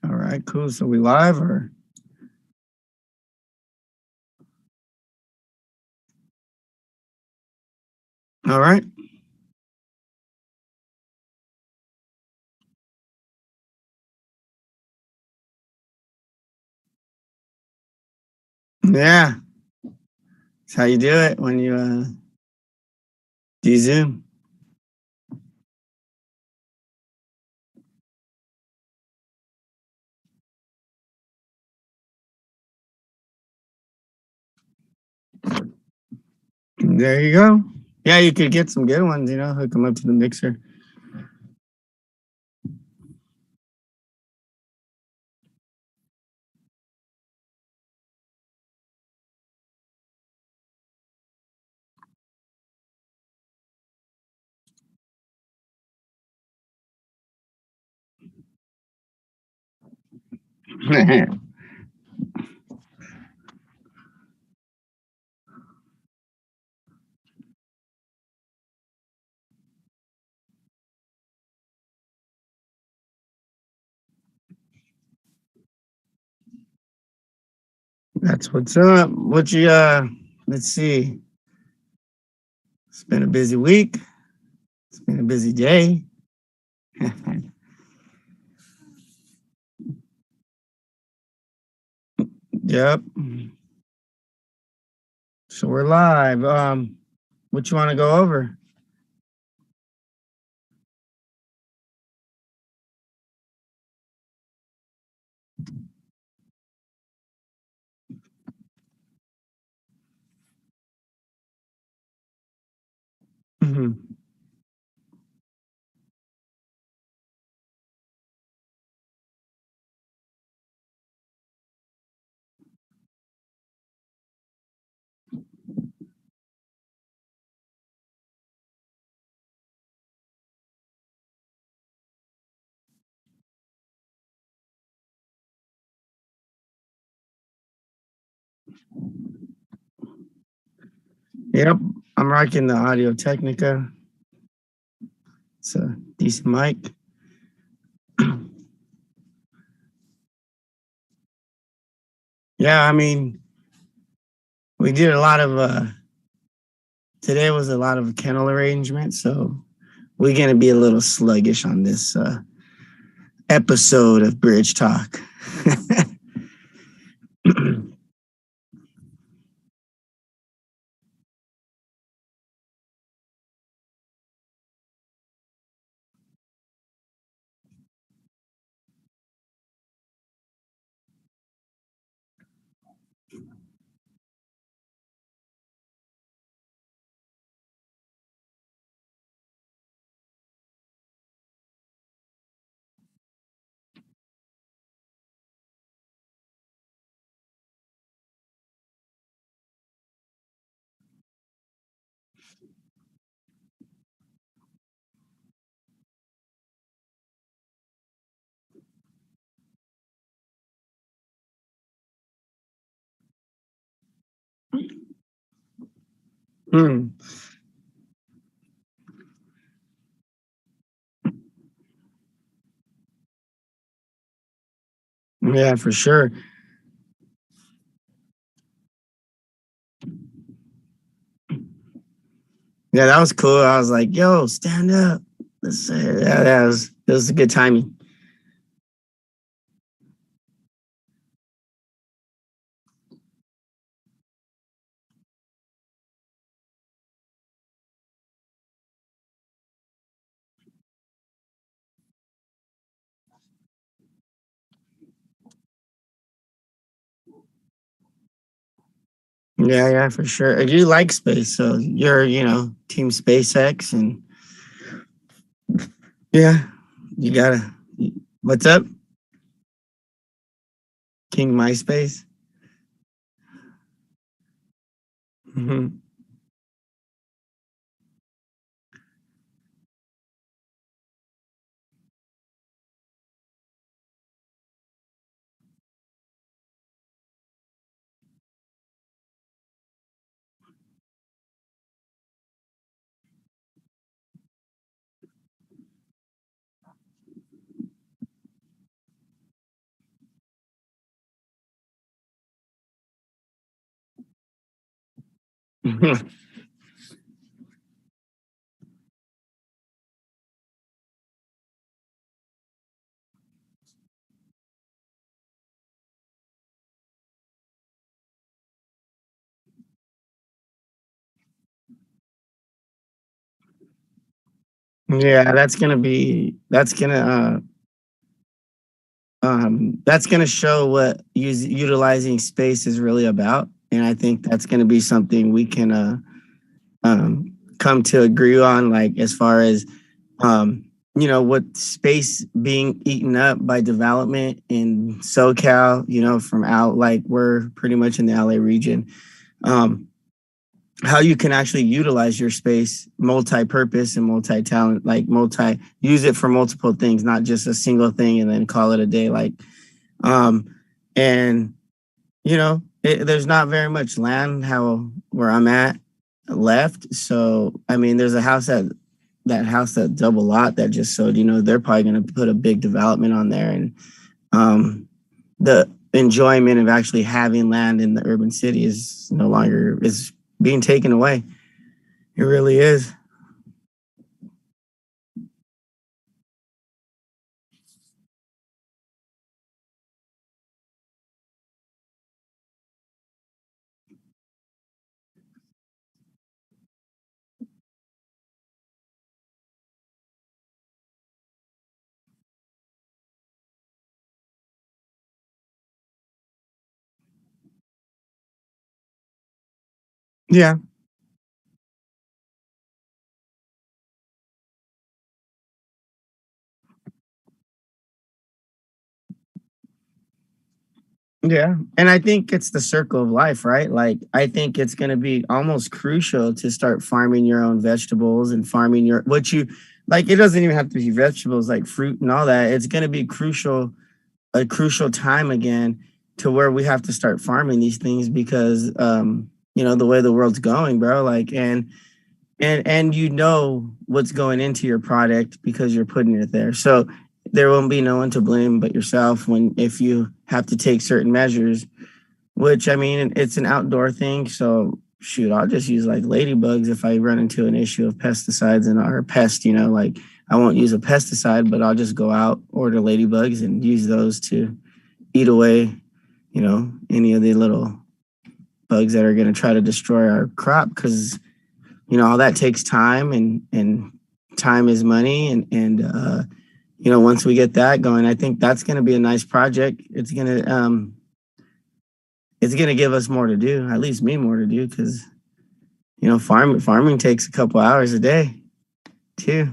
All right, cool. So we live or all right? Yeah, that's how you do it when you do Zoom. There you go. Yeah, you could get some good ones. Hook them up to the mixer. That's what's up. What you Let's see. It's been a busy week. It's been a busy day. Yep. So we're live. What you want to go over? Mhm. Yep. I'm rocking the Audio Technica. It's a decent mic. Yeah, I mean, we did a lot of today was a lot of kennel arrangement, so we're gonna be a little sluggish on this episode of Bridge Talk. Hmm. Yeah, for sure. Yeah, that was cool. I was like, "Yo, stand up." Yeah, that was a good timing. Yeah, yeah, for sure. I do like space, so you're, Team SpaceX, and yeah, you gotta. What's up, King MySpace? Hmm. Yeah, that's gonna show what utilizing space is really about, and I think that's gonna be something we can come to agree on, like as far as um, with space being eaten up by development in SoCal, from out like we're pretty much in the LA region. Um, how you can actually utilize your space multi-purpose and multi-talent, like multi use it for multiple things, not just a single thing and then call it a day. Like um and there's not very much land how where I'm at left. So I mean there's a house that house that double lot that just sold, they're probably going to put a big development on there. And the enjoyment of actually having land in the urban city is no longer is being taken away. It really is. Yeah. Yeah. And I think it's the circle of life, right? Like, I think it's going to be almost crucial to start farming your own vegetables and farming what you like. It doesn't even have to be vegetables like fruit and all that. It's going to be a crucial time again to where we have to start farming these things because, the way the world's going, bro. Like, and what's going into your product because you're putting it there. So there won't be no one to blame but yourself when if you have to take certain measures, which I mean it's an outdoor thing. So shoot, I'll just use like ladybugs if I run into an issue of pesticides and or pest, like I won't use a pesticide, but I'll just go out, order ladybugs and use those to eat away, any of the little bugs that are going to try to destroy our crop because all that takes time and time is money and once we get that going, I think that's going to be a nice project. It's going to give us more to do, at least me more to do because farming takes a couple hours a day too.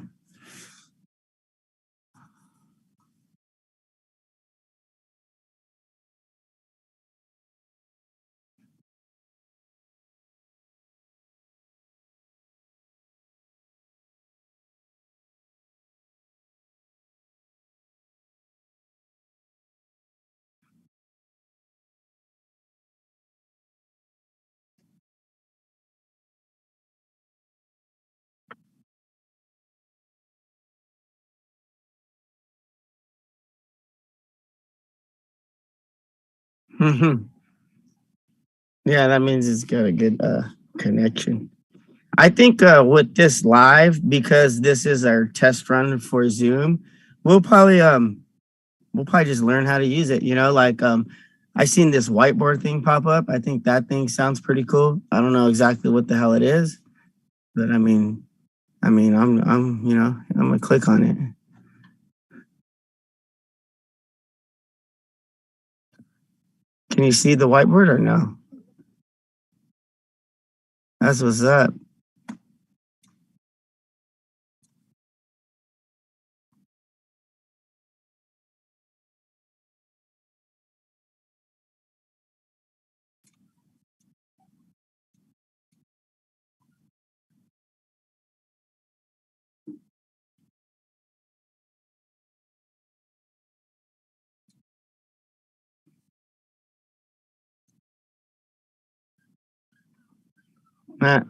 Yeah, that means it's got a good connection. I think with this live, because this is our test run for Zoom, we'll probably we'll probably just learn how to use it. Like I seen this whiteboard thing pop up. I think that thing sounds pretty cool. I don't know exactly what the hell it is, but I mean, I'm gonna click on it. Can you see the whiteboard or no? That's what's up. Matt,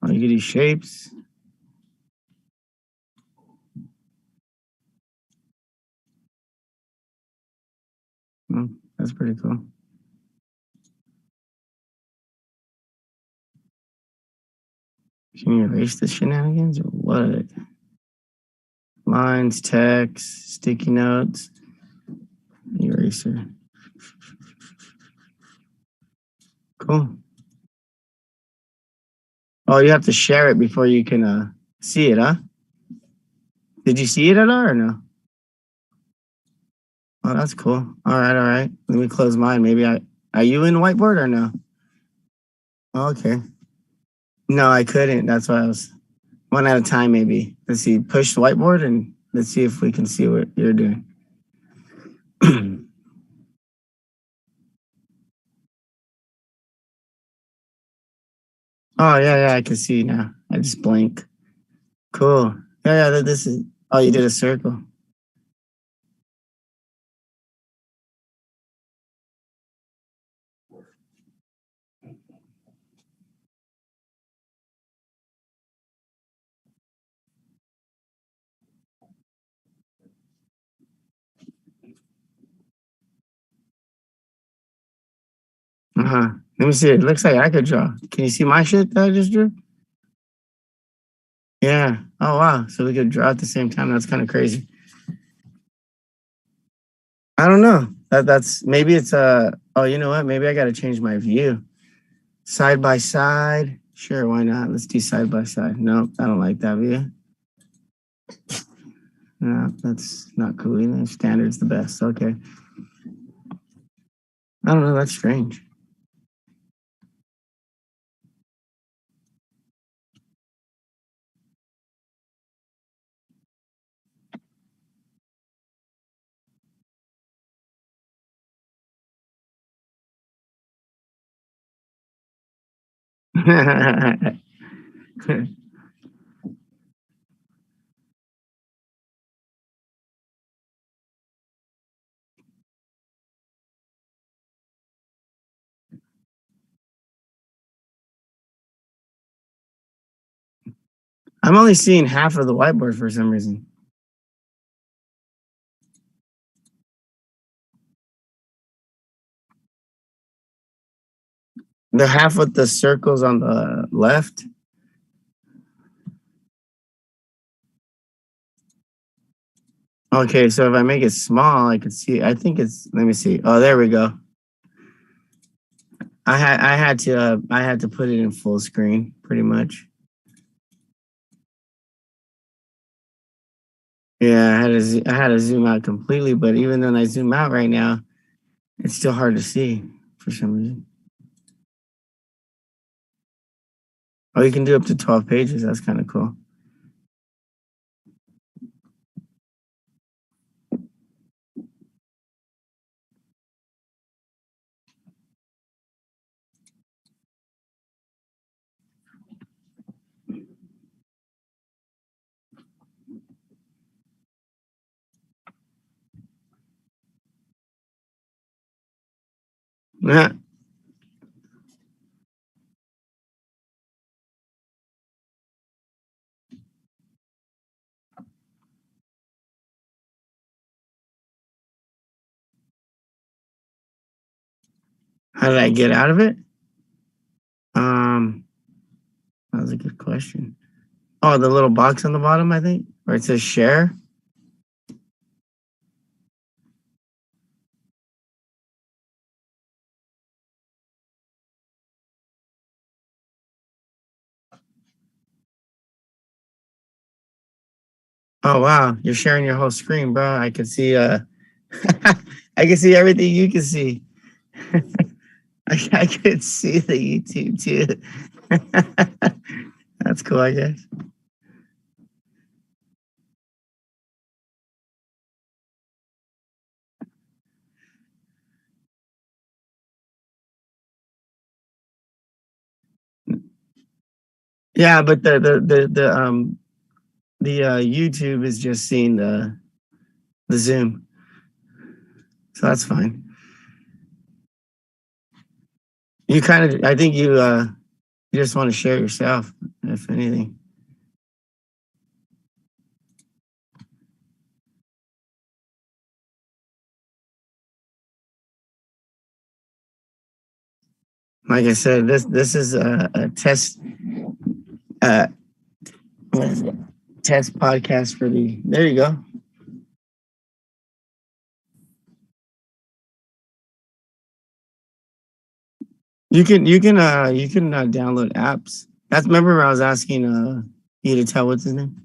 oh, you get these shapes. Hmm, that's pretty cool. Can you erase the shenanigans or what? Lines, text, sticky notes, eraser. Cool. Oh, you have to share it before you can see it, huh? Did you see it at all or no? Oh, that's cool. All right, all right. Let me close mine. Maybe are you in whiteboard or no? Okay. No, I couldn't. That's why I was one at a time, maybe. Let's see. Push the whiteboard and let's see if we can see what you're doing. Oh yeah, yeah, I can see now. I just blink. Cool. Yeah, yeah, this is oh you did a circle. Uh-huh. Let me see. It looks like I could draw. Can you see my shit that I just drew? Yeah. Oh wow. So we could draw at the same time. That's kind of crazy. I don't know. That's maybe it's oh you know what? Maybe I gotta change my view. Side by side. Sure, why not? Let's do side by side. Nope, I don't like that view. No, that's not cool either. Standard's the best. Okay. I don't know, that's strange. I'm only seeing half of the whiteboard for some reason. The half with the circles on the left. Okay, so if I make it small, I can see. I think it's. Let me see. Oh, there we go. I had to put it in full screen, pretty much. Yeah, I had to zoom out completely, but even when I zoom out right now, it's still hard to see for some reason. Oh, you can do up to 12 pages. That's kind of cool. Yeah. How did I get out of it? Um, that was a good question. Oh, the little box on the bottom, I think, where it says share. Oh wow, you're sharing your whole screen, bro. I can see I can see everything you can see. I could see the YouTube too. That's cool, I guess. Yeah, but the YouTube is just seeing the Zoom, so that's fine. You kind of, I think you just want to share yourself, if anything. Like I said, this is a test uh, what is it? Test podcast for the. There you go. You can download apps. That's remember when I was asking you to tell what's his name.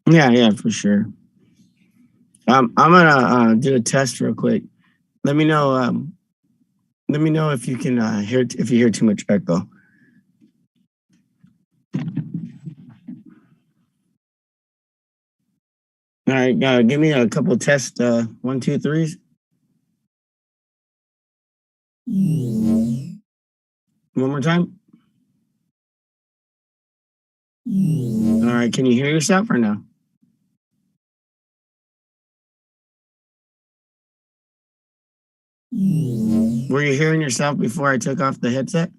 Yeah, yeah, for sure. I'm gonna do a test real quick. Let me know. Let me know if you can hear if you hear too much echo. All right, give me a couple test. One, two, threes. One more time. All right, can you hear yourself or no? Were you hearing yourself before I took off the headset?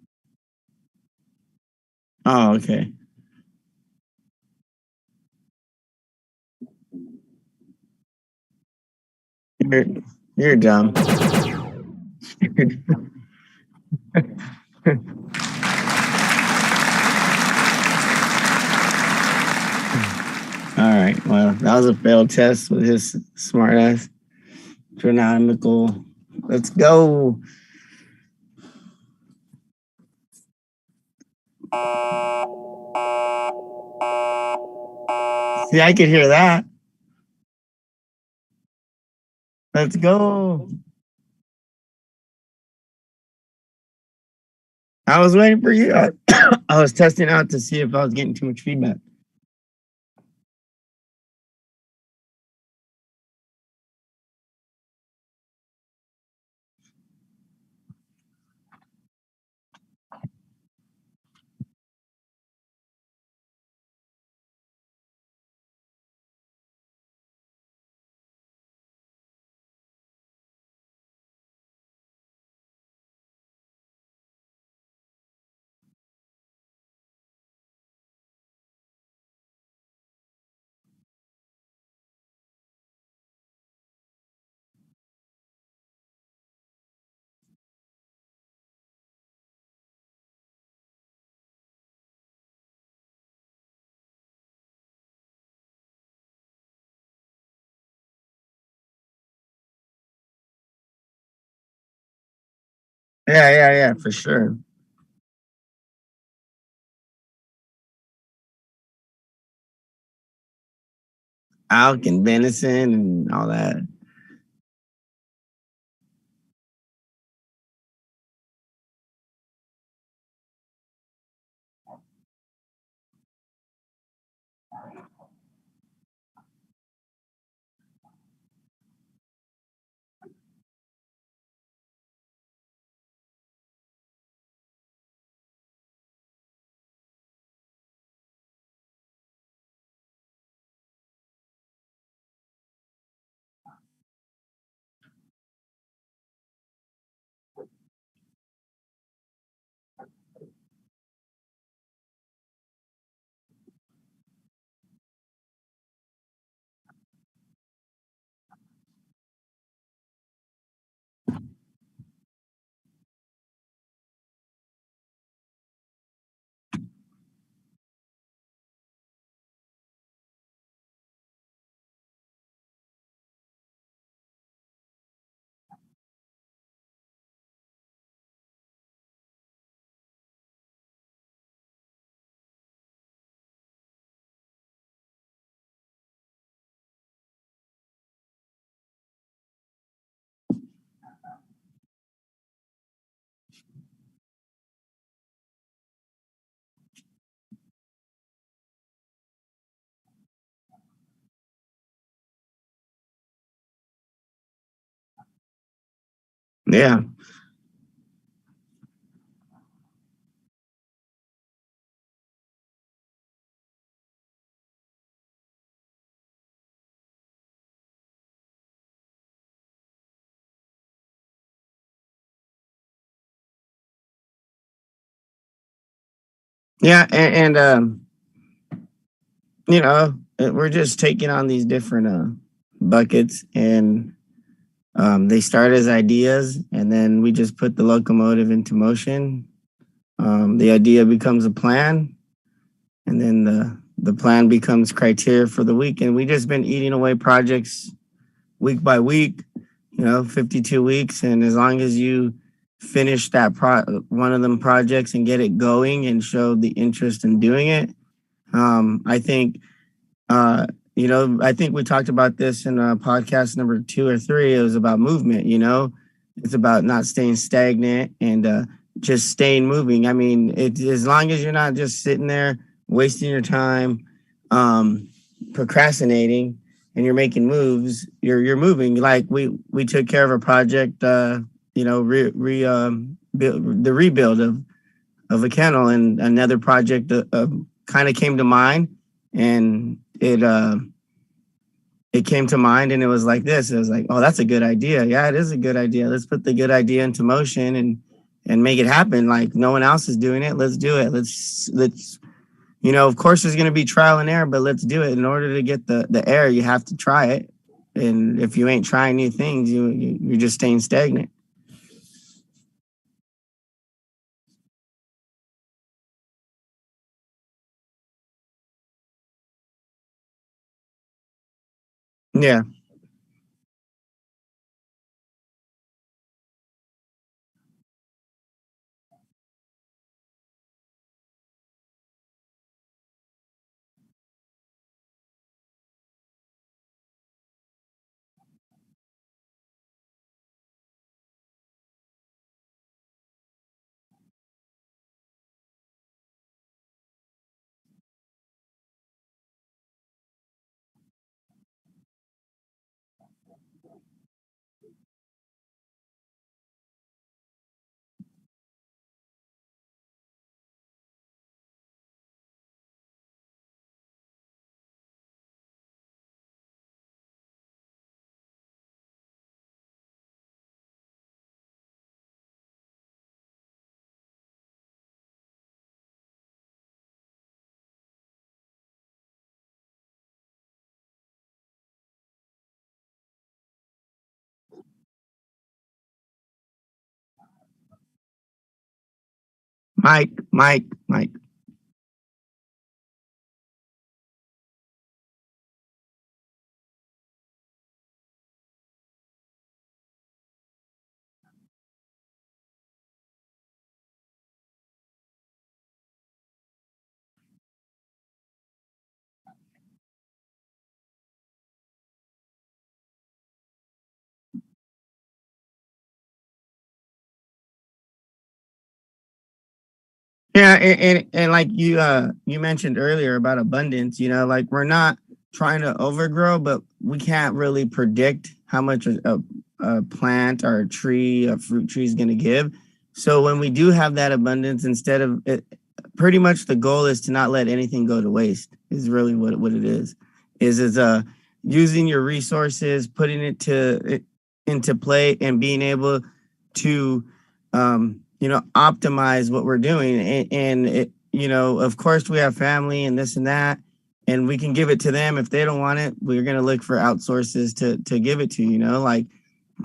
Oh, okay. You're you're dumb. All right. Well, that was a failed test with his smart ass. Trinomical. Let's go. See, I could hear that. Let's go. I was waiting for you. I was testing out to see if I was getting too much feedback. Yeah, yeah, yeah, for sure. Elk and venison and all that. Yeah. Yeah, we're just taking on these different buckets, and they start as ideas, and then we just put the locomotive into motion. The idea becomes a plan, and then the plan becomes criteria for the week. And we just been eating away projects week by week, 52 weeks. And as long as you finish one of them projects and get it going and show the interest in doing it, I think, uh, I think we talked about this in podcast number 2 or 3. It was about movement, it's about not staying stagnant and just staying moving. I mean, as long as you're not just sitting there wasting your time, um, procrastinating, and you're making moves, you're moving. Like we took care of a project, the rebuild of a kennel, and another project kind of came to mind, and it came to mind, and it was like this. It was like, oh, that's a good idea. Yeah, it is a good idea. Let's put the good idea into motion and make it happen. Like no one else is doing it. Let's do it. Let's of course there's going to be trial and error, but let's do it. In order to get the error, you have to try it. And if you ain't trying new things, you're just staying stagnant. Yeah. Mike. Yeah, and like you mentioned earlier about abundance, you know, like we're not trying to overgrow, but we can't really predict how much a plant or a tree, a fruit tree is going to give. So when we do have that abundance, instead of it, pretty much the goal is to not let anything go to waste. Is really what it is. Is using your resources, putting into play, and being able to optimize what we're doing. And it, of course, we have family and this and that, and we can give it to them. If they don't want it, we're gonna look for outsources to give it to. Like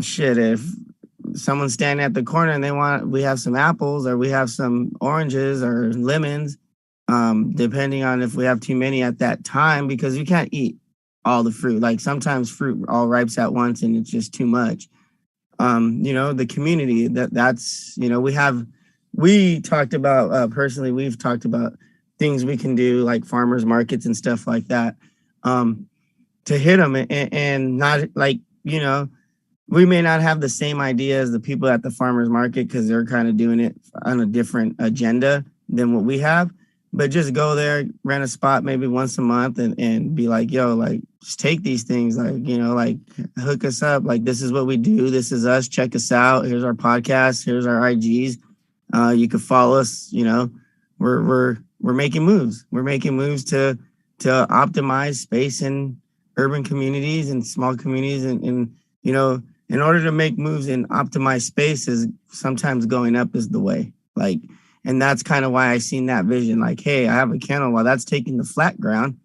shit, if someone's standing at the corner and we have some apples or we have some oranges or lemons, depending on if we have too many at that time, because you can't eat all the fruit. Like sometimes fruit all ripes at once and it's just too much. The community that's we talked about personally, we've talked about things we can do like farmers markets and stuff like that, um, to hit them, and not like, we may not have the same idea as the people at the farmers market because they're kind of doing it on a different agenda than what we have. But just go there, rent a spot maybe once a month, and be like, yo, like, just take these things, like, like hook us up. Like, this is what we do. This is us. Check us out. Here's our podcast. Here's our IGs. You can follow us. We're making moves. We're making moves to optimize space in urban communities and small communities, and you know in order to make moves in optimized spaces, sometimes going up is the way. Like, and that's kind of why I seen that vision. Like, hey, I have a kennel. While that's taking the flat ground,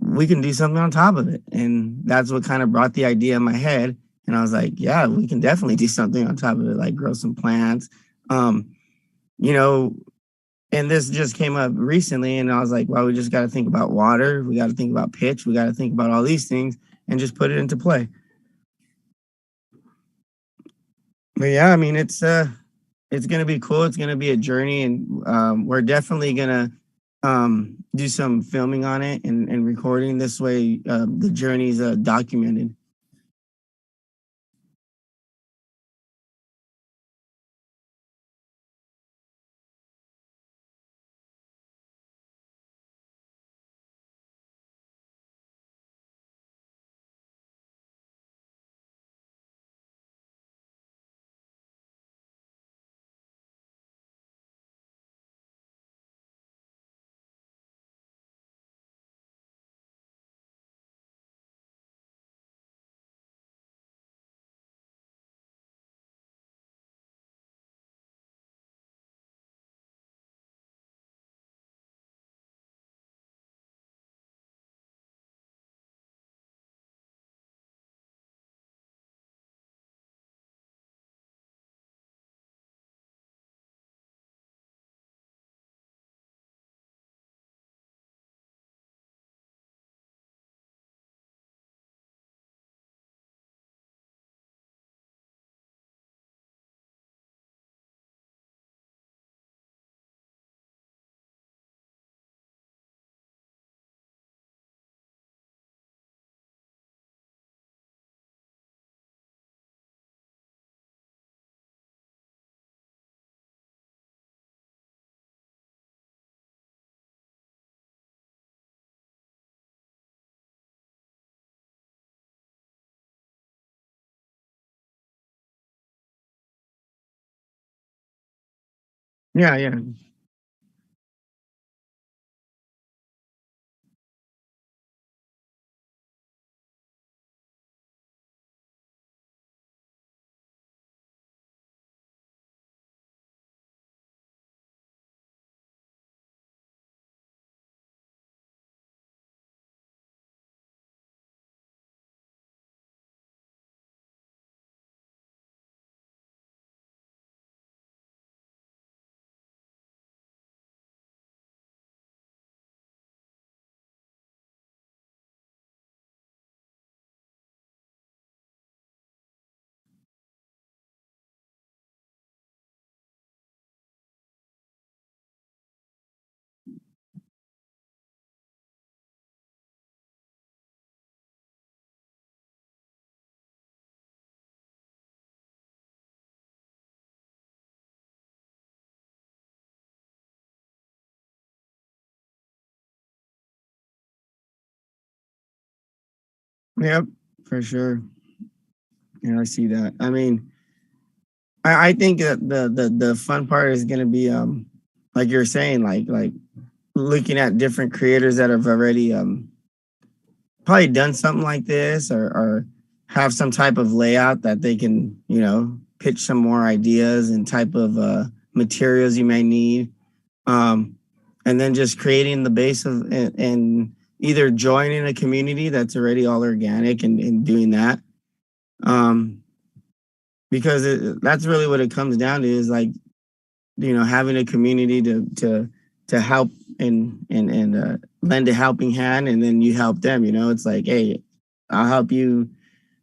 we can do something on top of it. And that's what kind of brought the idea in my head. And I was like, yeah, we can definitely do something on top of it, like grow some plants. Um, you know, and this just came up recently, and I was like, well, we just got to think about water. We got to think about pitch. We got to think about all these things and just put it into play. But yeah, I mean, it's gonna be cool. It's gonna be a journey, and we're definitely gonna do some filming on it and recording. This way, the journey's documented. Yeah, yeah. Yep, for sure. Yeah, I see that. I mean, I think that the fun part is gonna be like you're saying, like looking at different creators that have already probably done something like this or have some type of layout that they can, pitch some more ideas and type of materials you may need. Um, and then just creating the base of and either joining a community that's already all organic and doing that. Um, because that's really what it comes down to is like, having a community to help and lend a helping hand, and then you help them. It's like, hey, I'll help you,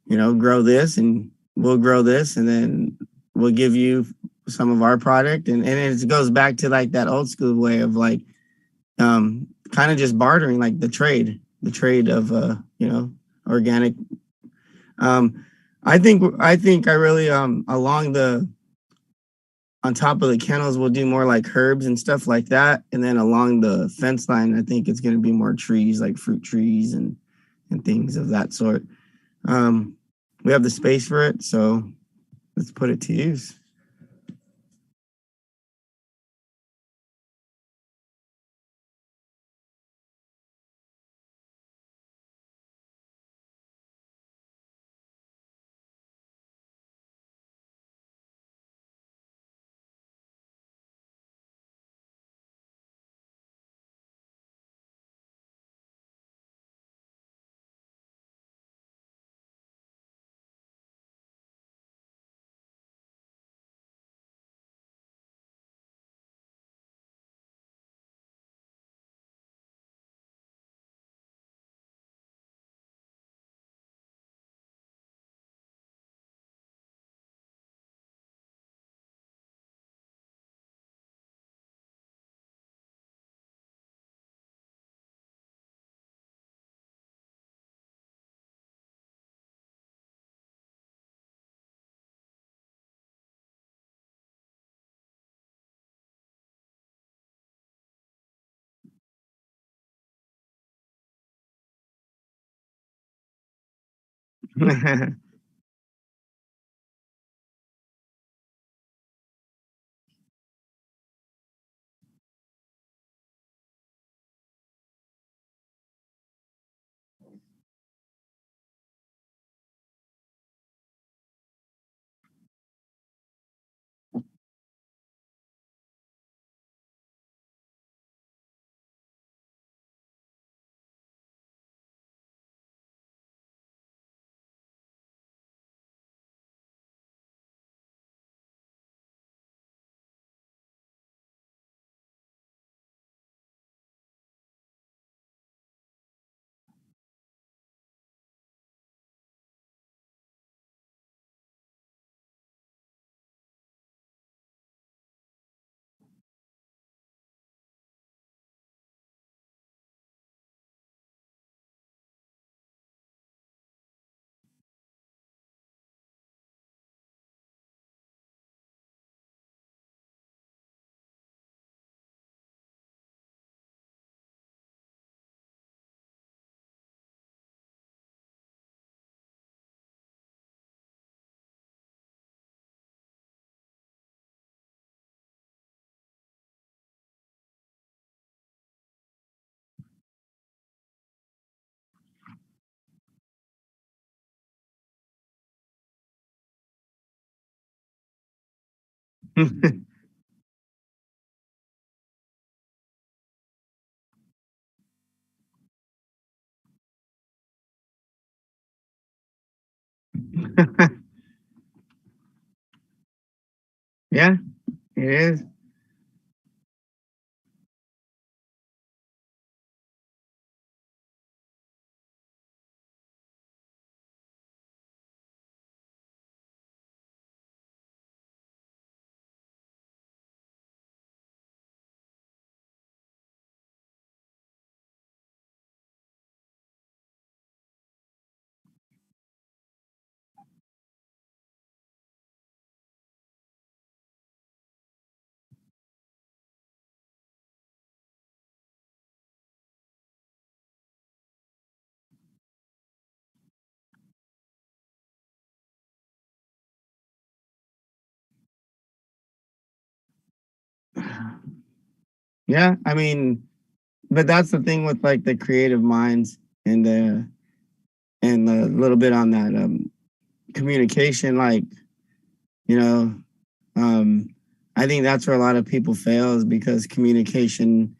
grow this, and we'll grow this, and then we'll give you some of our product, and it goes back to like that old school way of like kind of just bartering, like the trade of organic. um I think I really along the on top of the kennels we'll do more like herbs and stuff like that, and then along the fence line I think it's going to be more trees, like fruit trees and things of that sort. um we have the space for it, so let's put it to use. Yeah, it is. Yeah, I mean, but that's the thing with like the creative minds and the little bit on that communication, like, you know, um I think that's where a lot of people fail is because communication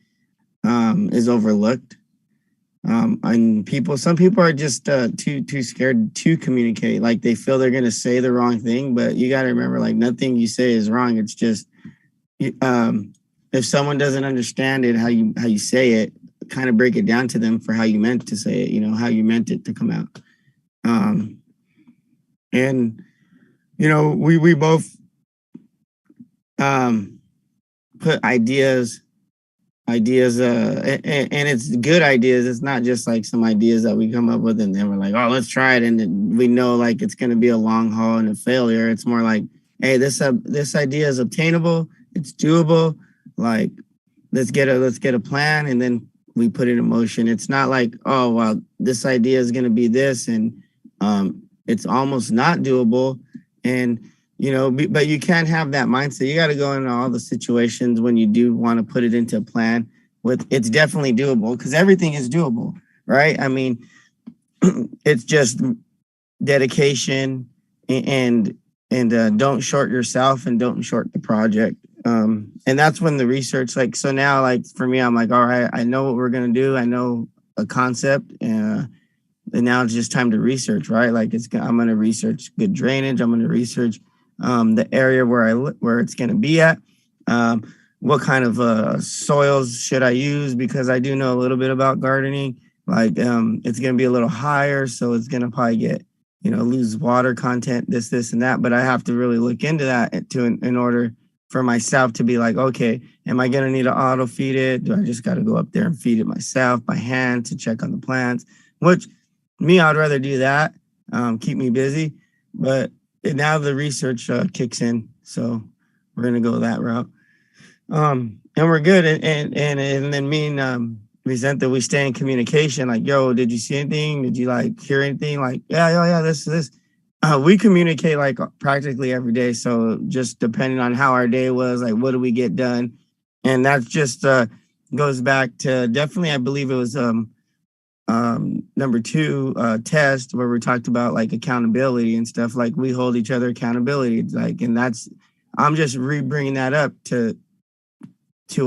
is overlooked. And some people are just too scared to communicate. Like they feel they're gonna say the wrong thing, but you got to remember, like nothing you say is wrong. It's just if someone doesn't understand it, how you say it, kind of break it down to them for how you meant to say it. You know how you meant it to come out. Um, and we both um, put ideas and it's good ideas. It's not just like some ideas that we come up with and then we're like, oh, let's try it, and then we know like it's going to be a long haul and a failure. It's more like, hey, this idea is obtainable, it's doable, like let's get a plan, and then we put it in motion. It's not like, oh well, this idea is going to be this, and it's almost not doable. And but you can't have that mindset. You got to go into all the situations when you do want to put it into a plan with it's definitely doable, because everything is doable, right? I mean, it's just dedication, and don't short yourself and don't short the project. And that's when the research, like, so now, like for me, I'm like, all right, I know what we're gonna do. I know a concept, and now it's just time to research, right? Like I'm gonna research good drainage. I'm gonna research the area where it's gonna be at. Um, what kind of soils should I use? Because I do know a little bit about gardening. Like it's gonna be a little higher, so it's gonna probably get lose water content, this and that. But I have to really look into that in order for myself to be like, okay, am I gonna need to auto feed it? Do I just got to go up there and feed it myself by hand to check on the plants? Which me, I'd rather do that, keep me busy. But now the research kicks in, so we're gonna go that route. And we're good. And then me and Resenta, we stay in communication. Like, yo, did you see anything? Did you like hear anything? Like, yeah, this. We communicate like practically every day. So just depending on how our day was, like, what do we get done? And that's just goes back to definitely, I believe it was number two test where we talked about like accountability and stuff. Like we hold each other accountability, like, and that's I'm just bringing that up to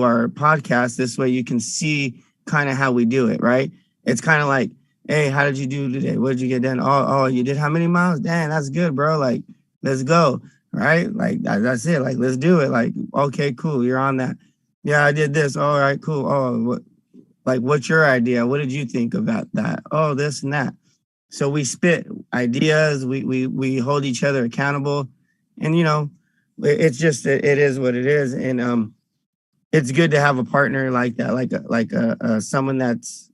our podcast. This way you can see kind of how we do it, right? It's kind of like, hey, how did you do today? What did you get done? Oh, you did how many miles? Damn, that's good, bro. Like, let's go, right? Like that's it. Like, let's do it. Like, okay, cool, you're on that. Yeah, I did this. All right, cool. Oh, like, what's your idea? What did you think about that? Oh, this and that. So we spit ideas. We hold each other accountable, and it's just it is what it is. And it's good to have a partner like that, like someone that's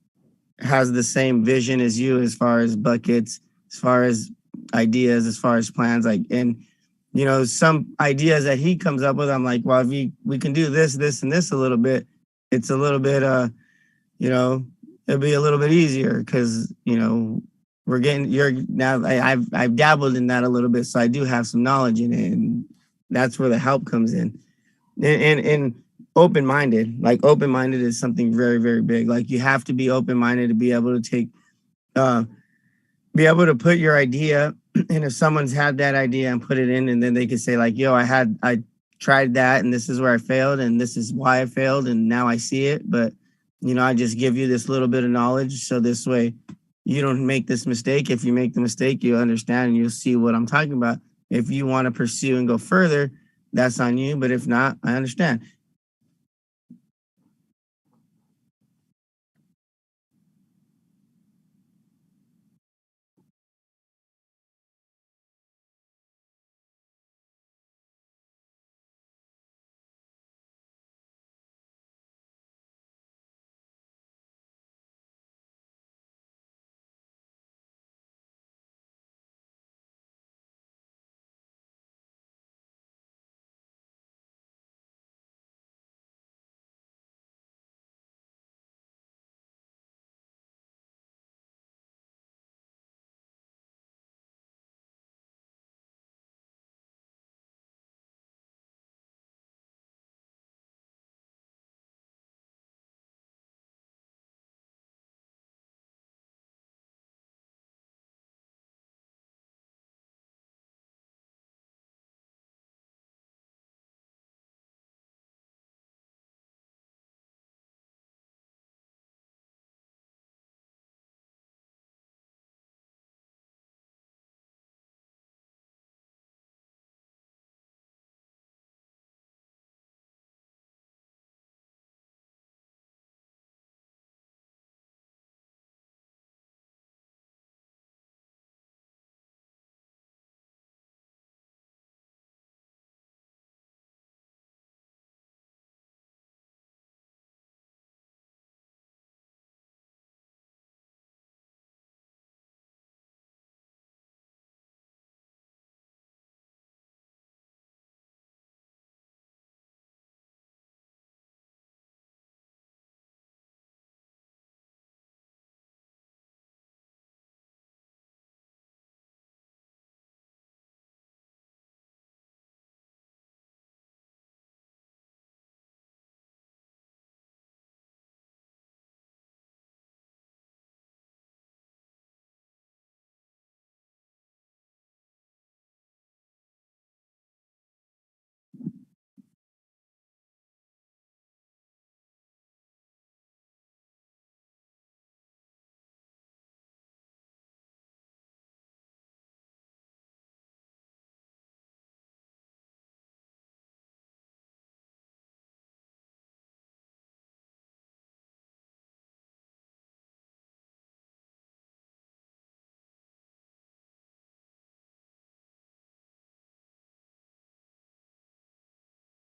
has the same vision as you as far as buckets, as far as ideas, as far as plans. Like, and some ideas that he comes up with, I'm like, well, if we can do this, and this a little bit, it's a little bit you know, it'll be a little bit easier because we're getting you're now. I've dabbled in that a little bit, so I do have some knowledge in it, and that's where the help comes in. And open minded, like open minded is something very very big. Like you have to be open minded to be able to uh, be able to put your idea, and if someone's had that idea and put it in, and then they can say like, yo, I tried that, and this is where I failed, and this is why I failed, and now I see it. But I just give you this little bit of knowledge, so this way you don't make this mistake. If you make the mistake, you'll understand and you'll see what I'm talking about. If you want to pursue and go further, that's on you. But if not, I understand.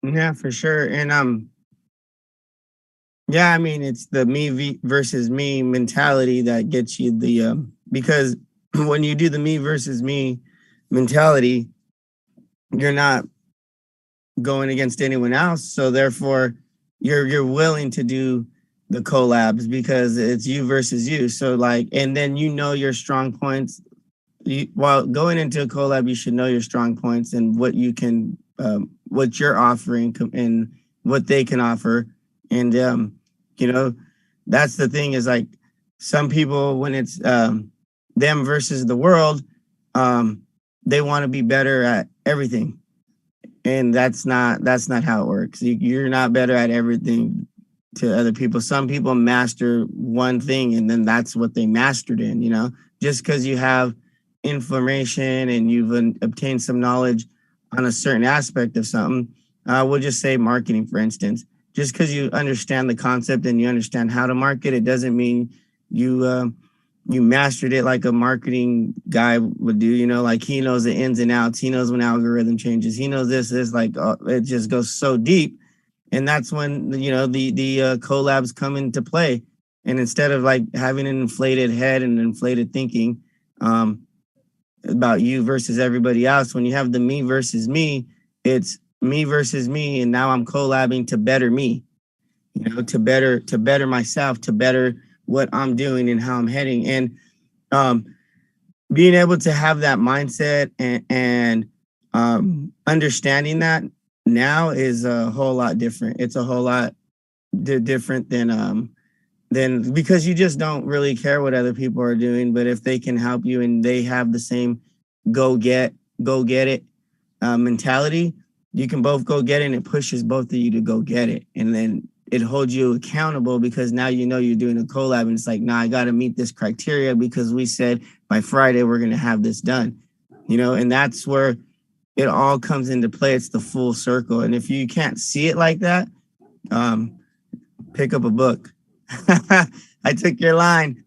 Yeah, for sure. And yeah, I mean, it's the versus me mentality that gets you the because when you do the me versus me mentality, you're not going against anyone else. So therefore, you're willing to do the collabs because it's you versus you. So like, and then you know your strong points. While going into a collab, you should know your strong points and what you can, what you're offering and what they can offer. And you know, that's the thing is like some people when it's them versus the world, um, they want to be better at everything, and that's not how it works. You're not better at everything to other people. Some people master one thing and then that's what they mastered in, just because you have information and you've obtained some knowledge on a certain aspect of something. We'll just say marketing, for instance. Just because you understand the concept and you understand how to market, it doesn't mean you you mastered it like a marketing guy would do, like he knows the ins and outs. He knows when algorithm changes. He knows this, like it just goes so deep. And that's when, the collabs come into play. And instead of like having an inflated head and inflated thinking um, about you versus everybody else, when you have the me versus me, it's me versus me. And now I'm collabing to better me, to better myself, to better what I'm doing and how I'm heading. And um, being able to have that mindset and understanding that now is a whole lot different. It's a whole lot different than because you just don't really care what other people are doing. But if they can help you and they have the same go get go get it mentality, you can both go get it, and it pushes both of you to go get it. And then it holds you accountable because now you know you're doing a collab and it's like, nah, I got to meet this criteria because we said by Friday we're going to have this done, and that's where it all comes into play. It's the full circle. And if you can't see it like that, um, pick up a book. I took your line.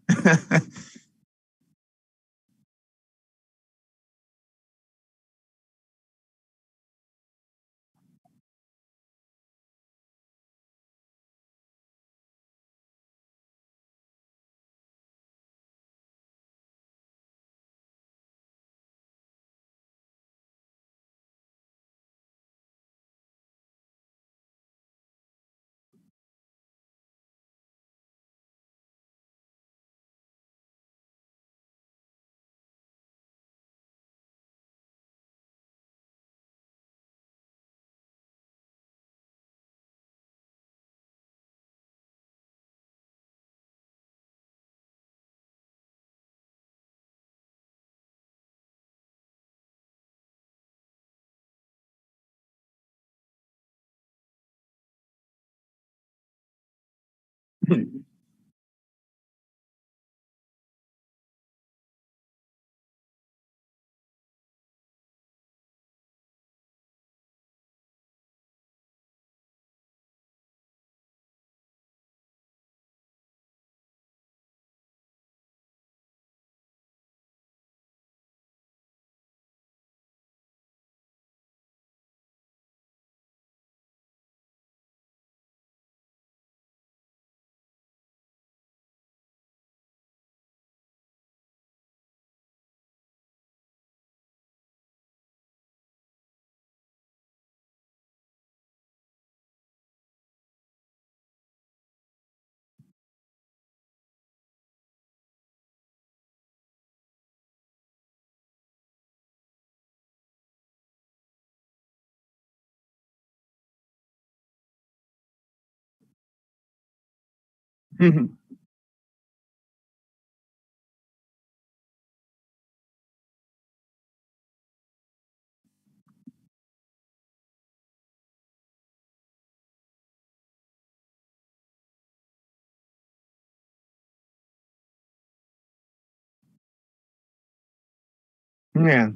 Yeah.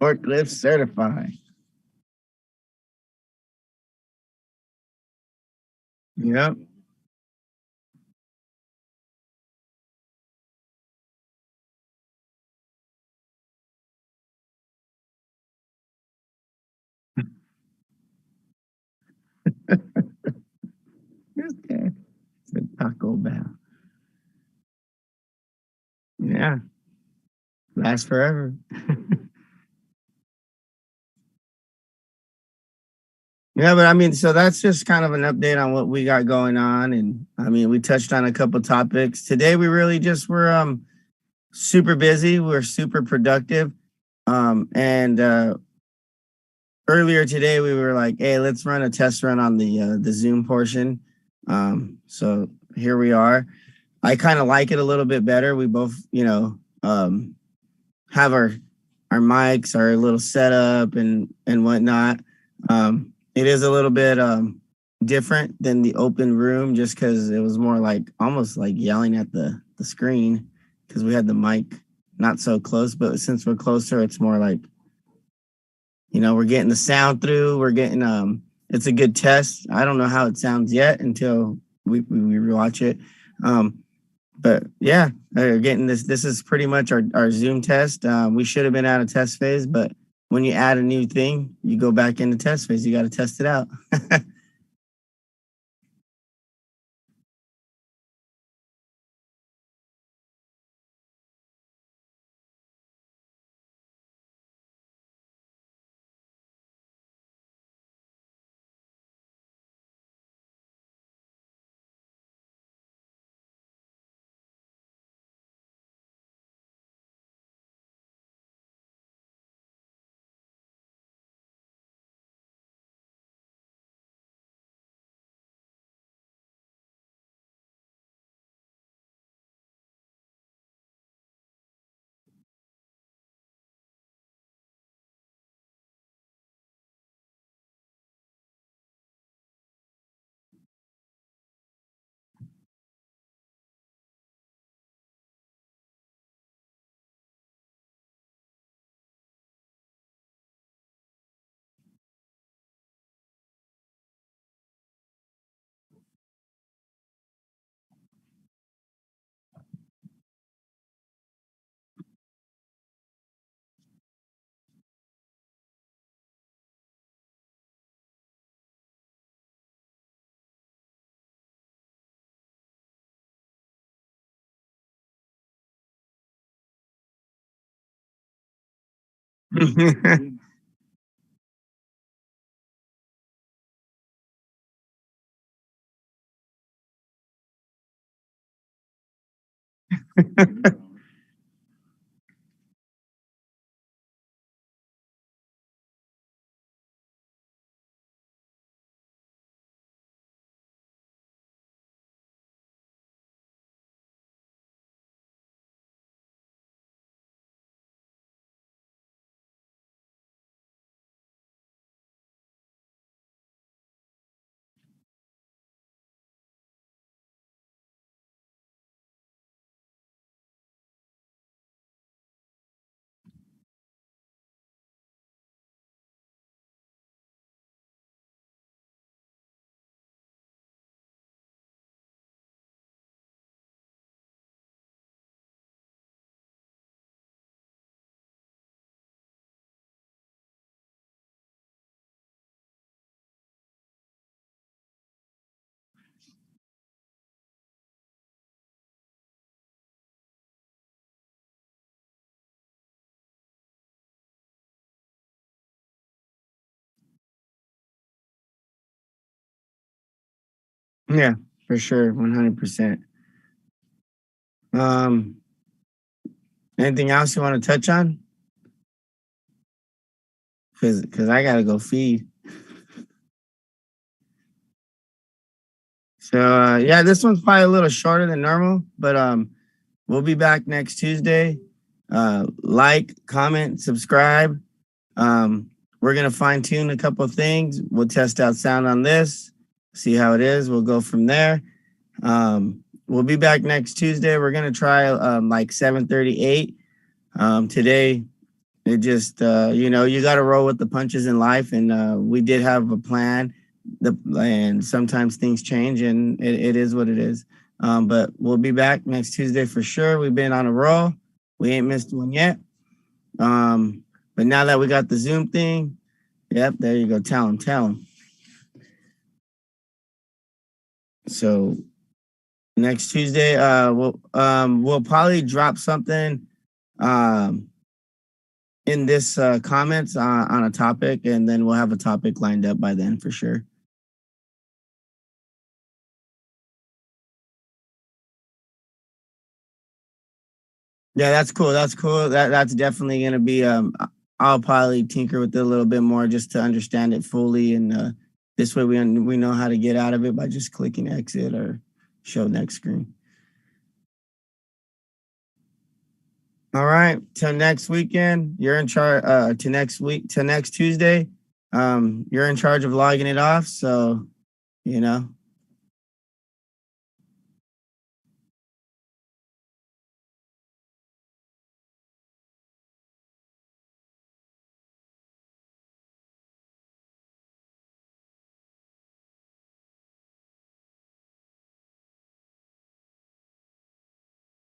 Forklift certified. Yep. Okay. It's a Taco Bell. Yeah. Lasts forever. Yeah, but I mean, so that's just kind of an update on what we got going on. And I mean, we touched on a couple topics. Today we really just were super busy. We're super productive. And earlier today we were like, hey, let's run a test run on the Zoom portion. So here we are. I kind of like it a little bit better. We both, have our mics, our little setup and whatnot. It is a little bit different than the open room just because it was more like almost like yelling at the screen because we had the mic not so close, but since we're closer, it's more like, we're getting the sound through. We're getting it's a good test. I don't know how it sounds yet until we rewatch it. Um, but yeah, getting this. This is pretty much our Zoom test. We should have been out of test phase, but when you add a new thing, you go back into test phase. You got to test it out. Yeah, for sure, 100%. Um, Anything else you want to touch on? Because I gotta go feed. So yeah, this one's probably a little shorter than normal, but we'll be back next Tuesday. Like, comment, subscribe. We're gonna fine tune a couple of things. We'll test out sound on this, see how it is. We'll go from there. We'll be back next Tuesday. We're gonna try like 7:38. Today, it just you got to roll with the punches in life, and we did have a plan. And sometimes things change, and it is what it is. But we'll be back next Tuesday for sure. We've been on a roll. We ain't missed one yet. But now that we got the Zoom thing, yep, there you go. Tell them, tell them. So next Tuesday, we'll probably drop something um in this comments on a topic, and then we'll have a topic lined up by then for sure. Yeah, that's cool. That's cool. That's definitely gonna be I'll probably tinker with it a little bit more just to understand it fully, and this way we know how to get out of it by just clicking exit or show next screen. All right. Till next weekend, you're in charge. To next week, to next Tuesday, you're in charge of logging it off. So, you know,